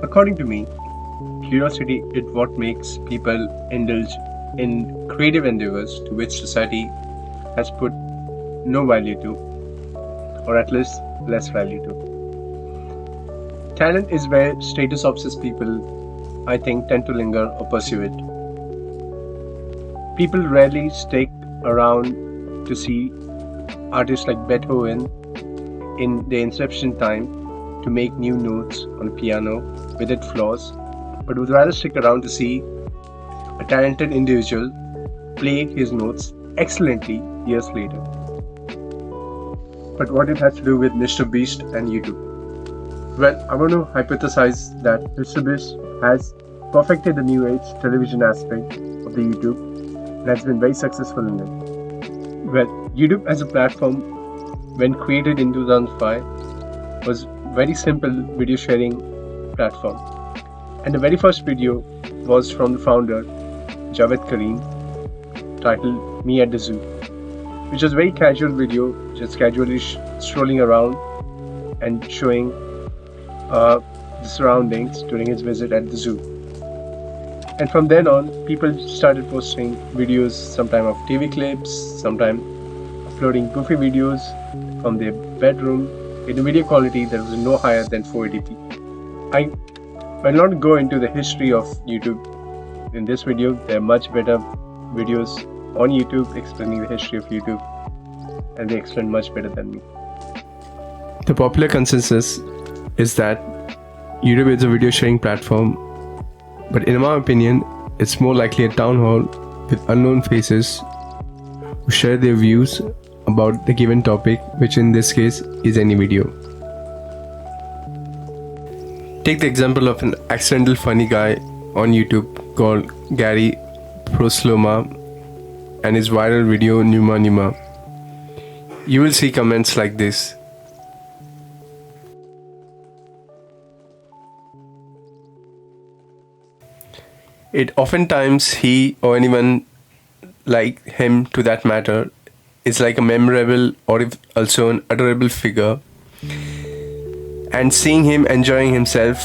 According to me, curiosity is what makes people indulge in creative endeavors to which society has put no value to, or at least less value to. Talent is where status obsessed people, I think, tend to linger or pursue it. People rarely stick around to see artists like Beethoven in their inception time to make new notes on a piano with its flaws, but would rather stick around to see a talented individual play his notes excellently years later. But what it has to do with Mrbeast and YouTube? Well, I want to hypothesize that Mrbeast has perfected the new age television aspect of the YouTube and has been very successful in it. Well, YouTube as a platform, when created in 2005, was very simple video sharing platform. And the very first video was from the founder, Javed Karim, titled Me at the Zoo, which was a very casual video, just casually strolling around and showing the surroundings during his visit at the zoo. And from then on, people started posting videos, sometime of TV clips, sometime uploading goofy videos from their bedroom in a video quality that was no higher than 480p. I will not go into the history of YouTube in this video. There are much better videos on YouTube explaining the history of YouTube, and they explain much better than me. The popular consensus is that YouTube is a video sharing platform, but in my opinion, it's more likely a town hall with unknown faces who share their views about the given topic, which in this case is any video. Take the example of an accidental funny guy on YouTube called Gary Prosloma and his viral video Numa Numa. You will see comments like this. It oftentimes he or anyone like him to that matter is like a memorable or if also an adorable figure, and seeing him enjoying himself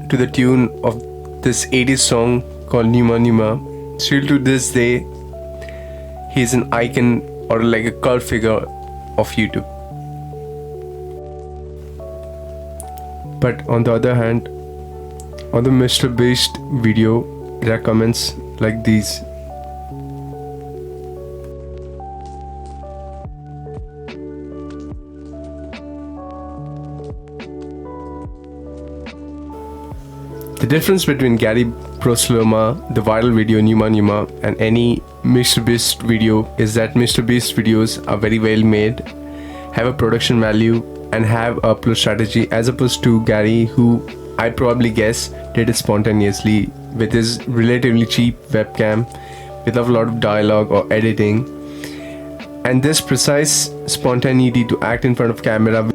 to the tune of this 80s song called Numa Numa, still to this day he is an icon or like a cult figure of YouTube. But on the other hand, on the Mrbeast video, there are comments like these. The difference between Gary Prosloma, the viral video Numa Numa, and any Mrbeast video is that Mrbeast videos are very well made, have a production value, and have a upload strategy, as opposed to Gary, who I probably guess did it spontaneously with his relatively cheap webcam without a lot of dialogue or editing. And this precise spontaneity to act in front of camera.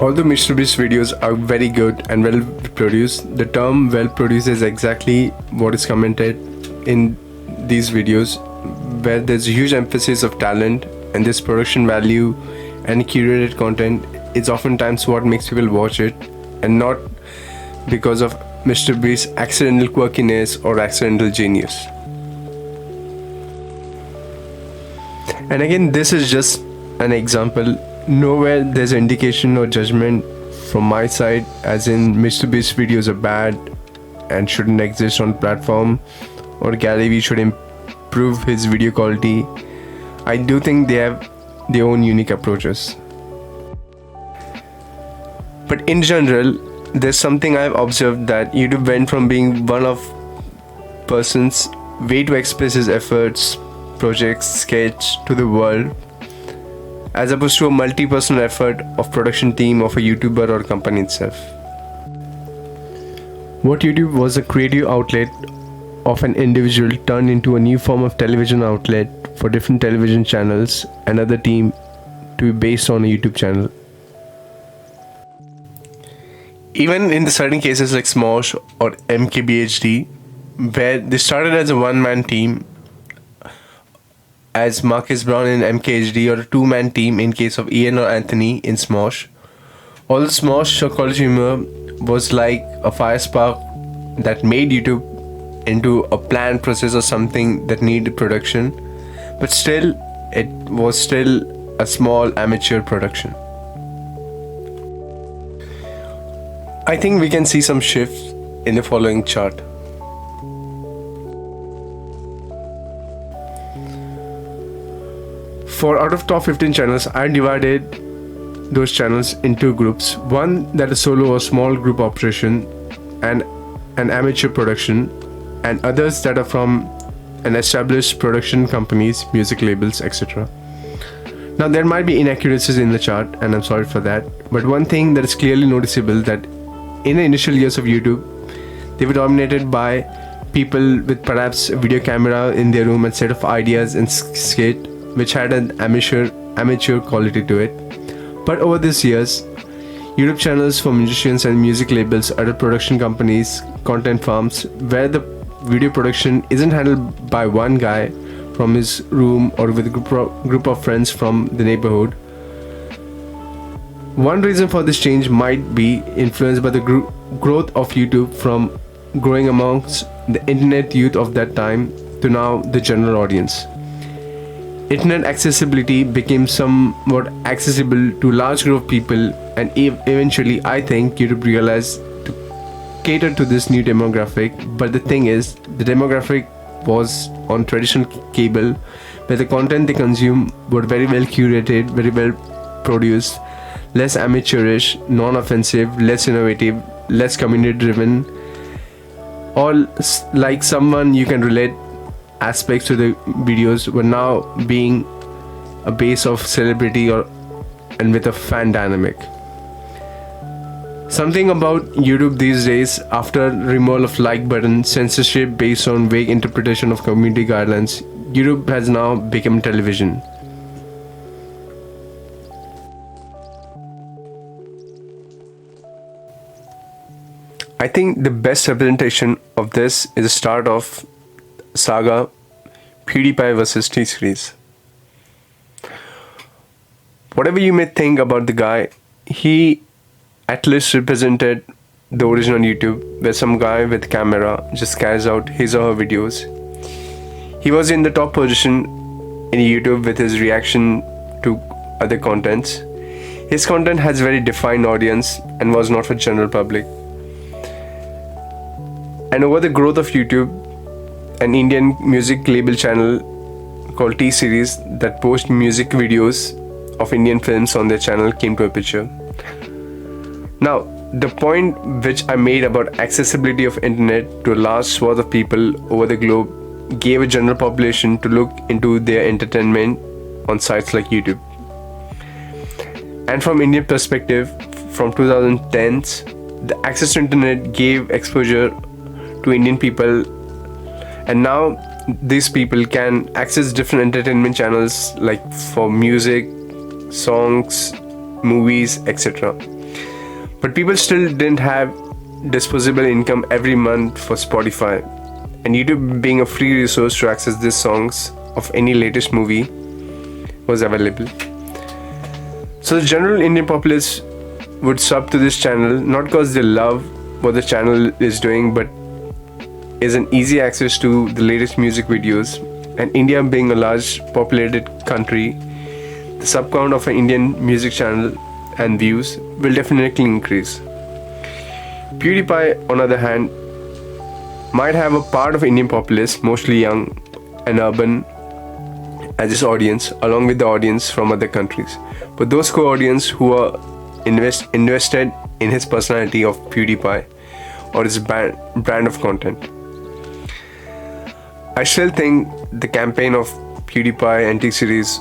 Although Mrbeast videos are very good and well produced, the term well produced is exactly what is commented in these videos, where there's a huge emphasis of talent, and this production value and curated content is oftentimes what makes people watch it, and not because of Mrbeast's accidental quirkiness or accidental genius. And again, this is just an example. Nowhere there's indication or judgment from my side as in Mrbeast videos are bad and shouldn't exist on platform, or Gary Vee should improve his video quality. I do think they have their own unique approaches. But in general, there's something I've observed, that YouTube went from being one of person's way to express his efforts, projects, sketch to the world, as opposed to a multi-personal effort of production team of a YouTuber or company itself. What YouTube was a creative outlet of an individual turned into a new form of television outlet for different television channels and other team to be based on a YouTube channel. Even in the certain cases like Smosh or MKBHD, where they started as a one-man team as Marcus Brown in MKHD, or a two-man team in case of Ian or Anthony in Smosh. Although Smosh or College Humor was like a fire spark that made YouTube into a planned process or something that needed production, but still, it was still a small amateur production. I think we can see some shifts in the following chart. For out of top 15 channels, I divided those channels into groups. One that is solo or small group operation and an amateur production, and others that are from an established production companies, music labels, etc. Now there might be inaccuracies in the chart, and I'm sorry for that, but one thing that is clearly noticeable that in the initial years of YouTube, they were dominated by people with perhaps a video camera in their room and set of ideas and skit, which had an amateur quality to it. But over these years, YouTube channels for musicians and music labels, other production companies, content farms, where the video production isn't handled by one guy from his room or with a group of friends from the neighborhood. One reason for this change might be influenced by the growth of YouTube from growing amongst the internet youth of that time to now the general audience. Internet accessibility became somewhat accessible to a large group of people, and eventually I think YouTube realized to cater to this new demographic. But the thing is, the demographic was on traditional cable, where the content they consume were very well curated, very well produced, less amateurish, non-offensive, less innovative, less community driven, all like someone you can relate aspects to the videos were now being a base of celebrity and with a fan dynamic. Something about YouTube these days, after removal of like button, censorship based on vague interpretation of community guidelines, YouTube has now become television. I think the best representation of this is the start of saga PewDiePie versus T-Series. Whatever you may think about the guy, he at least represented the original YouTube, where some guy with camera just carries out his or her videos. He was in the top position in YouTube with his reaction to other contents. His content has very defined audience and was not for general public. And over the growth of YouTube, an Indian music label channel called T-Series that posts music videos of Indian films on their channel came to a picture. Now, the point which I made about accessibility of internet to a large swath of people over the globe gave a general population to look into their entertainment on sites like YouTube. And from Indian perspective, from 2010s, the access to internet gave exposure to Indian people, and now these people can access different entertainment channels like for music, songs, movies, etc. But people still didn't have disposable income every month for Spotify, and YouTube being a free resource to access these songs of any latest movie was available. So the general Indian populace would sub to this channel not because they love what the channel is doing, but is an easy access to the latest music videos. And India being a large populated country, the sub count of an Indian music channel and views will definitely increase. PewDiePie, on the other hand, might have a part of Indian populace, mostly young and urban, as his audience, along with the audience from other countries. But those co-audience who are invested in his personality of PewDiePie or his brand of content. I still think the campaign of PewDiePie and T-Series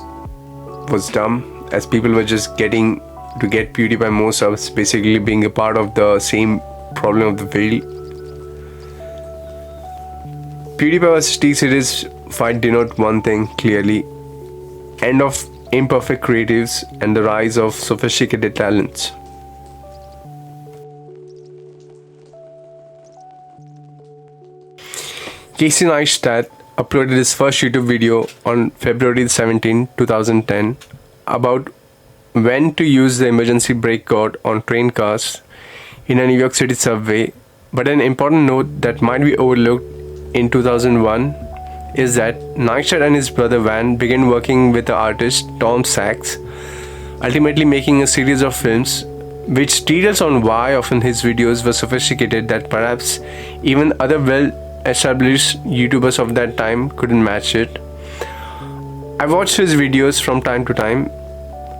was dumb, as people were just getting to get PewDiePie more subs, basically being a part of the same problem of the wheel. PewDiePie vs T-Series fight denote one thing clearly: end of imperfect creatives and the rise of sophisticated talents. Casey Neistat uploaded his first YouTube video on February 17, 2010 about when to use the emergency brake cord on train cars. in a New York City subway. But an important note that might be overlooked in 2001 is that Neistat and his brother Van began working with the artist Tom Sachs, ultimately making a series of films which details on why often his videos were sophisticated that perhaps even other well-established YouTubers of that time couldn't match it. I watched his videos from time to time.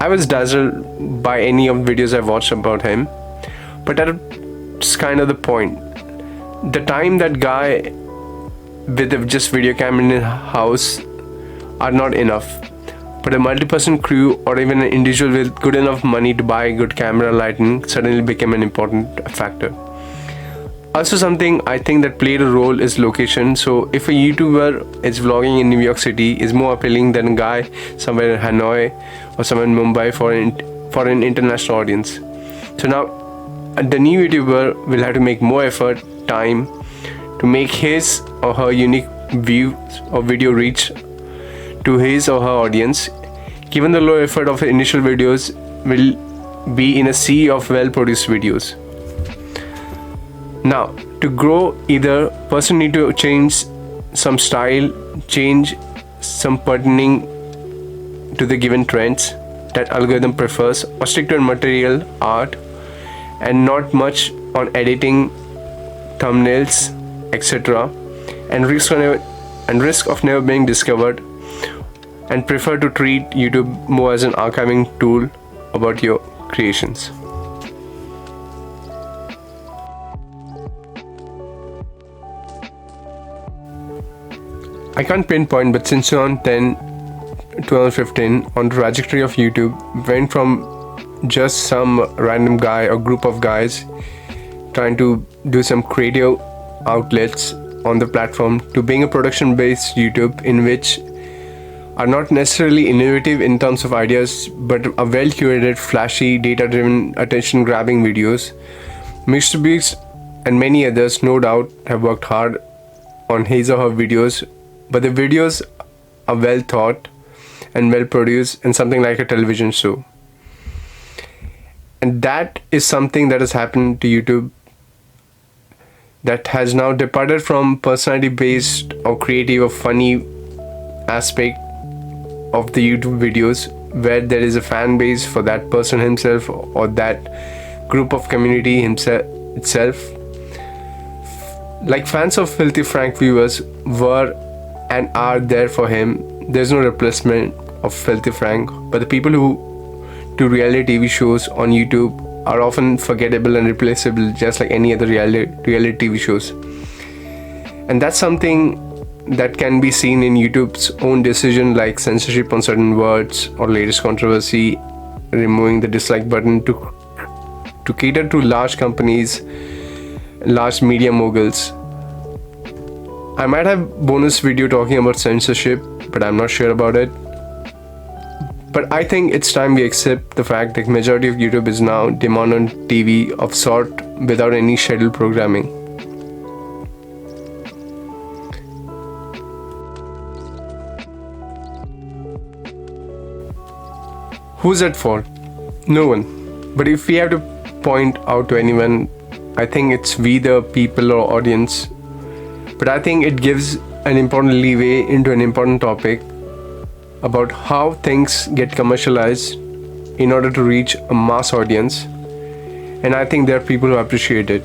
I was dazzled by any of the videos I watched about him, but that's kind of the point. The time that guy with just video camera in his house are not enough, but a multi-person crew or even an individual with good enough money to buy good camera lighting suddenly became an important factor. Also, something I think that played a role is location. So if a YouTuber is vlogging in New York City is more appealing than a guy somewhere in Hanoi or somewhere in Mumbai for an international audience. So now the new YouTuber will have to make more effort, time to make his or her unique view or video reach to his or her audience, given the low effort of initial videos will be in a sea of well-produced videos. Now, to grow, either person need to change some style, change some pertaining to the given trends that algorithm prefers, or stick to material, art, and not much on editing, thumbnails, etc., and risk of never being discovered, and prefer to treat YouTube more as an archiving tool about your creations. I can't pinpoint, but since 2015, on the trajectory of YouTube went from just some random guy or group of guys trying to do some creative outlets on the platform to being a production-based YouTube in which are not necessarily innovative in terms of ideas, but are well-curated, flashy, data-driven, attention-grabbing videos. Mrbeast and many others, no doubt, have worked hard on his or her videos, but the videos are well thought and well produced and something like a television show. And that is something that has happened to YouTube that has now departed from personality-based or creative or funny aspect of the YouTube videos, where there is a fan base for that person himself or that group of community itself. Like fans of Filthy Frank viewers were and are there for him. There's no replacement of Filthy Frank, but the people who do reality TV shows on YouTube are often forgettable and replaceable, just like any other reality TV shows. And that's something that can be seen in YouTube's own decision, like censorship on certain words or latest controversy, removing the dislike button to cater to large companies, large media moguls. I might have bonus video talking about censorship, but I'm not sure about it. But I think it's time we accept the fact that majority of YouTube is now demand on TV of sort without any scheduled programming. Who's at fault? No one. But if we have to point out to anyone, I think it's we, the people or audience. But I think it gives an important leeway into an important topic about how things get commercialized in order to reach a mass audience. And I think there are people who appreciate it.